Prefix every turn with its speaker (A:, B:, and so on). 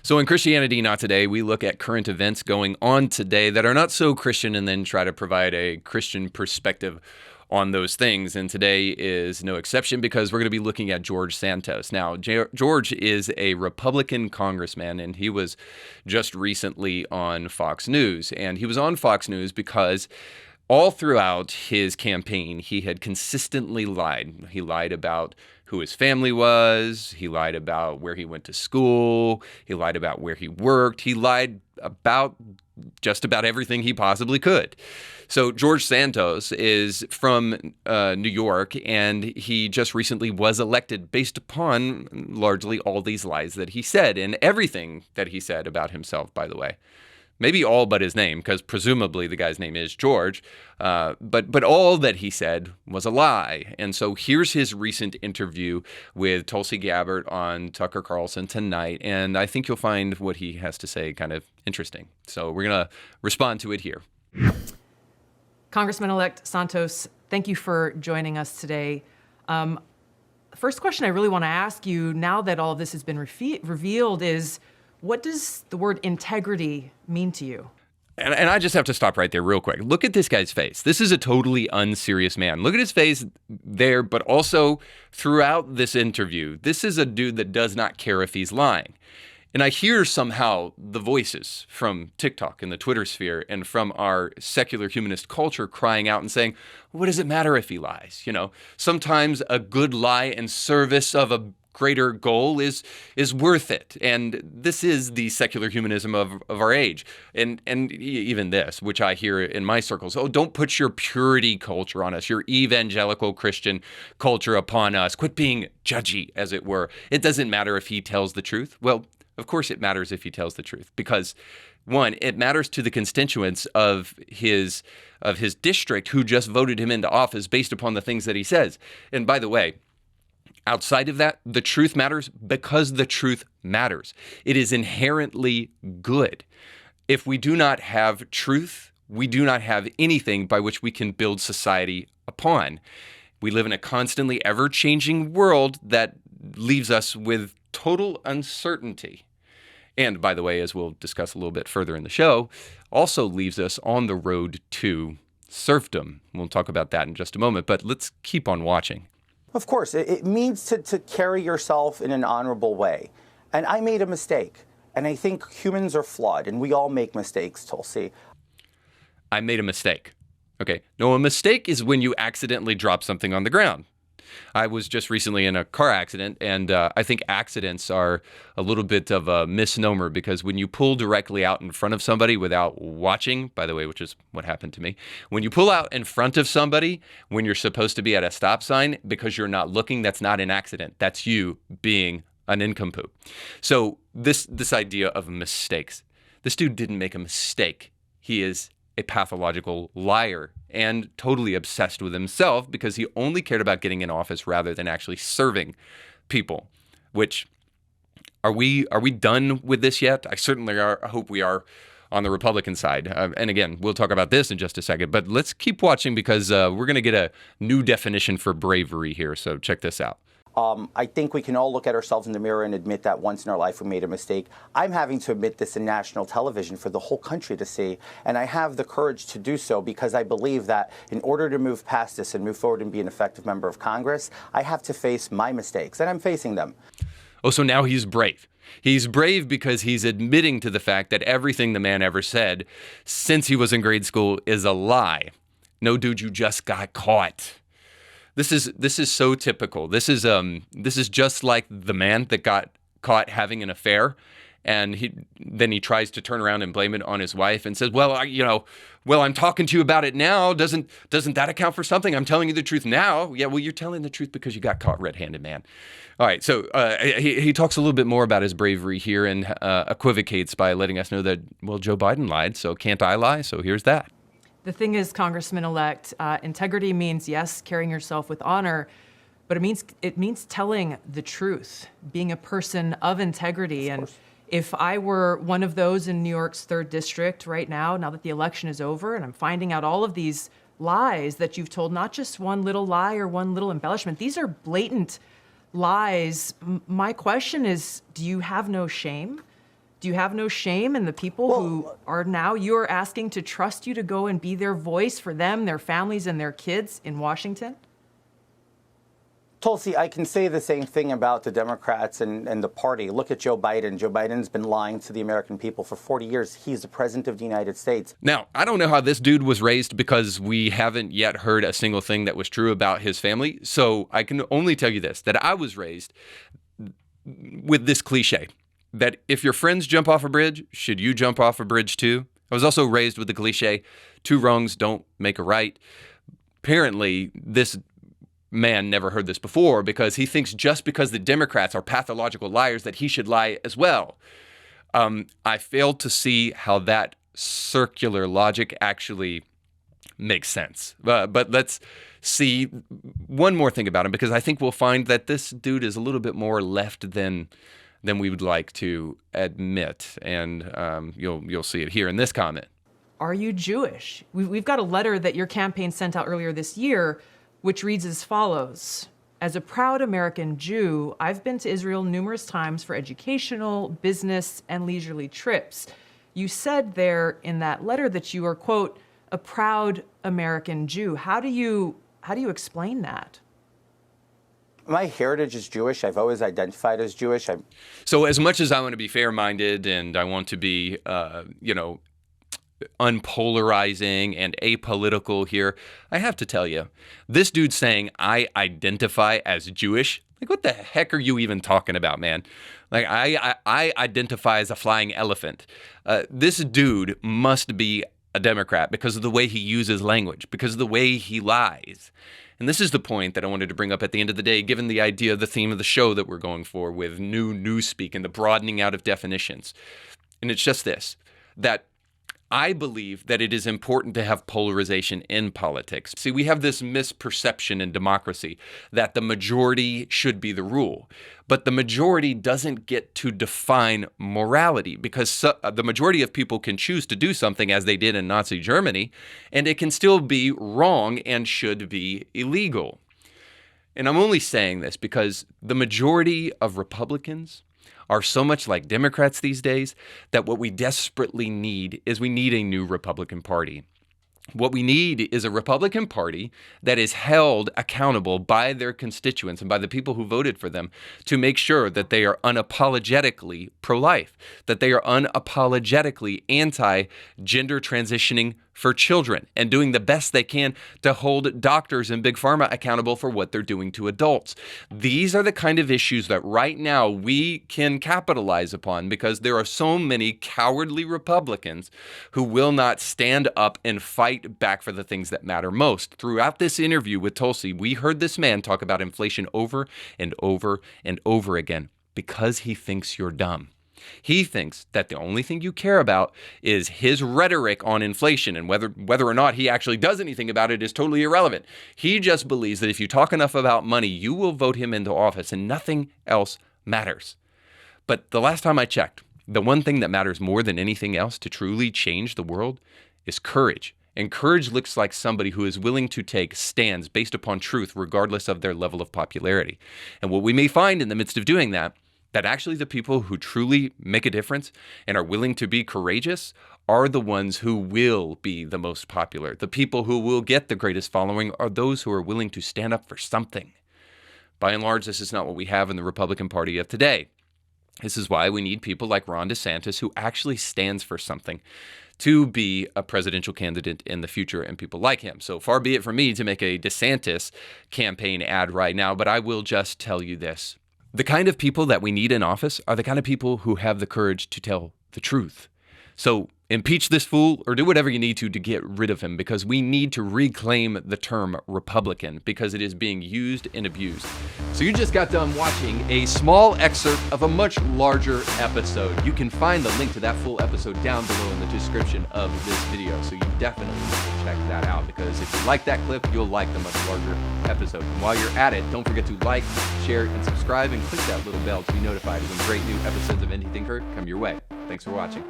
A: So in Christianity Not Today, we look at current events going on today that are not so Christian and then try to provide a Christian perspective on those things. And today is no exception because we're going to be looking at George Santos. Now, George is a Republican congressman, and he was just recently on Fox News. And he was on Fox News because all throughout his campaign, he had consistently lied. He lied about who his family was. He lied about where he went to school. He lied about where he worked. He lied about just about everything he possibly could. So George Santos is from New York, and he just recently was elected based upon largely all these lies that he said, and everything that he said about himself, by the way. Maybe all but his name, because presumably the guy's name is George. But all that he said was a lie. And so here's his recent interview with Tulsi Gabbard on Tucker Carlson tonight. And I think you'll find what he has to say kind of interesting. So we're going to respond to it here.
B: Congressman-elect Santos, thank you for joining us today. First question I really want to ask you, now that all of this has been revealed, is what does the word integrity mean to you?
A: And I just have to stop right there real quick. Look at this guy's face. This is a totally unserious man. Look at his face there, but also throughout this interview. This is a dude that does not care if he's lying. And I hear somehow the voices from TikTok and the Twitter sphere and from our secular humanist culture crying out and saying, what does it matter if he lies? You know, sometimes a good lie in service of a greater goal is worth it. And this is the secular humanism of our age. And even this, which I hear in my circles, oh, don't put your purity culture on us, your evangelical Christian culture upon us. Quit being judgy, as it were. It doesn't matter if he tells the truth. Well, of course it matters if he tells the truth, because one, it matters to the constituents of his district who just voted him into office based upon the things that he says. And by the way, outside of that, the truth matters because the truth matters. It is inherently good. If we do not have truth, we do not have anything by which we can build society upon. We live in a constantly ever-changing world that leaves us with total uncertainty. And by the way, as we'll discuss a little bit further in the show, also leaves us on the road to serfdom. We'll talk about that in just a moment, but let's keep on watching.
C: Of course, it means to carry yourself in an honorable way. And I made a mistake. And I think humans are flawed, and we all make mistakes, Tulsi.
A: I made a mistake. Okay. No, a mistake is when you accidentally drop something on the ground. I was just recently in a car accident, and I think accidents are a little bit of a misnomer, because when you pull directly out in front of somebody without watching, by the way, which is what happened to me, when you pull out in front of somebody when you're supposed to be at a stop sign because you're not looking, that's not an accident. That's you being an nincompoop. So this idea of mistakes, this dude didn't make a mistake. He is a pathological liar and totally obsessed with himself because he only cared about getting in office rather than actually serving people. Which, are we done with this yet? I certainly are. I hope we are on the Republican side. And again, we'll talk about this in just a second. But let's keep watching because we're going to get a new definition for bravery here. So check this out.
C: I think we can all look at ourselves in the mirror and admit that once in our life we made a mistake. I'm having to admit this in national television for the whole country to see, and I have the courage to do so because I believe that in order to move past this and move forward and be an effective member of Congress, I have to face my mistakes, and I'm facing them.
A: Oh, so now he's brave. He's brave because he's admitting to the fact that everything the man ever said since he was in grade school is a lie. No, dude, you just got caught. This is so typical. This is just like the man that got caught having an affair, and he tries to turn around and blame it on his wife and says, "Well, I'm talking to you about it now. Doesn't that account for something? I'm telling you the truth now." Yeah, well, you're telling the truth because you got caught red-handed, man. All right, so he talks a little bit more about his bravery here and equivocates by letting us know that, well, Joe Biden lied, so can't I lie? So here's that.
B: The thing is, Congressman-elect, integrity means, yes, carrying yourself with honor, but it means telling the truth, being a person of integrity. And if I were one of those in New York's 3rd District right now that the election is over, and I'm finding out all of these lies that you've told, not just one little lie or one little embellishment, these are blatant lies. My question is, do you have no shame? Do you have no shame in the people who are now you're asking to trust you to go and be their voice for them, their families, and their kids in Washington?
C: Tulsi, I can say the same thing about the Democrats and the party. Look at Joe Biden. Joe Biden's been lying to the American people for 40 years. He's the president of the United States.
A: Now, I don't know how this dude was raised because we haven't yet heard a single thing that was true about his family. So I can only tell you this, that I was raised with this cliche, that if your friends jump off a bridge, should you jump off a bridge too? I was also raised with the cliche, two wrongs don't make a right. Apparently, this man never heard this before because he thinks just because the Democrats are pathological liars that he should lie as well. I failed to see how that circular logic actually makes sense. But let's see one more thing about him, because I think we'll find that this dude is a little bit more left than we would like to admit. And you'll see it here in this comment.
B: Are you Jewish? We've got a letter that your campaign sent out earlier this year, which reads as follows. As a proud American Jew, I've been to Israel numerous times for educational, business, and leisurely trips. You said there in that letter that you are, quote, a proud American Jew. How do you explain that?
C: My heritage is Jewish. I've always identified as Jewish.
A: So as much as I want to be fair-minded and I want to be, unpolarizing and apolitical here, I have to tell you, this dude saying I identify as Jewish, like what the heck are you even talking about, man? Like I identify as a flying elephant. This dude must be a Democrat because of the way he uses language, because of the way he lies. And this is the point that I wanted to bring up at the end of the day, given the idea, the theme of the show that we're going for with new newspeak and the broadening out of definitions. And it's just this, that I believe that it is important to have polarization in politics. See, we have this misperception in democracy that the majority should be the rule. But the majority doesn't get to define morality because the majority of people can choose to do something as they did in Nazi Germany, and it can still be wrong and should be illegal. And I'm only saying this because the majority of Republicans are so much like Democrats these days that what we desperately need is we need a new Republican Party. What we need is a Republican Party that is held accountable by their constituents and by the people who voted for them to make sure that they are unapologetically pro-life, that they are unapologetically anti-gender transitioning for children, and doing the best they can to hold doctors and Big Pharma accountable for what they're doing to adults. These are the kind of issues that right now we can capitalize upon because there are so many cowardly Republicans who will not stand up and fight back for the things that matter most. Throughout this interview with Tulsi, we heard this man talk about inflation over and over and over again because he thinks you're dumb. He thinks that the only thing you care about is his rhetoric on inflation, and whether or not he actually does anything about it is totally irrelevant. He just believes that if you talk enough about money, you will vote him into office and nothing else matters. But the last time I checked, the one thing that matters more than anything else to truly change the world is courage. And courage looks like somebody who is willing to take stands based upon truth regardless of their level of popularity. And what we may find in the midst of doing that actually the people who truly make a difference and are willing to be courageous are the ones who will be the most popular. The people who will get the greatest following are those who are willing to stand up for something. By and large, this is not what we have in the Republican Party of today. This is why we need people like Ron DeSantis who actually stands for something to be a presidential candidate in the future, and people like him. So far be it from me to make a DeSantis campaign ad right now, but I will just tell you this. The kind of people that we need in office are the kind of people who have the courage to tell the truth. So impeach this fool or do whatever you need to get rid of him, because we need to reclaim the term Republican because it is being used and abused. So you just got done watching a small excerpt of a much larger episode. You can find the link to that full episode down below in the description of this video. So you definitely need to check that out, because if you like that clip, you'll like the much larger episode. And while you're at it, don't forget to like, share, and subscribe, and click that little bell to be notified when great new episodes of Indie Thinker come your way. Thanks for watching.